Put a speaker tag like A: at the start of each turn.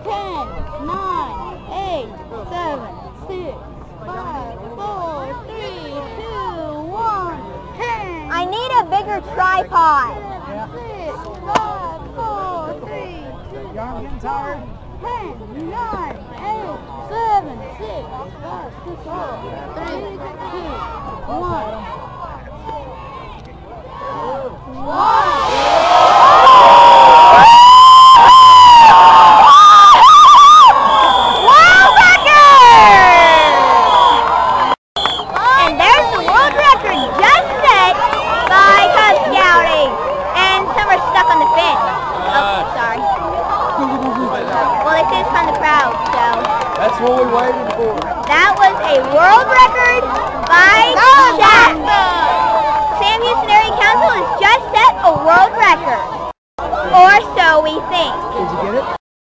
A: 10, 9, 8, 7, 6, 5, 4, 3, 2, 1, 10.
B: I need a bigger tripod.
A: 6, 5, 4, 3, 2,
C: Your arm getting tired?
A: 10, 9, 8, 7, 6, 5, 4, 3, 2, 1.
B: Well, they say it's from the crowd, so.
C: That's what we waited for.
B: That was a world record by Shac. Sam Houston Area Council has just set a world record. Or so we think.
C: Did you get it?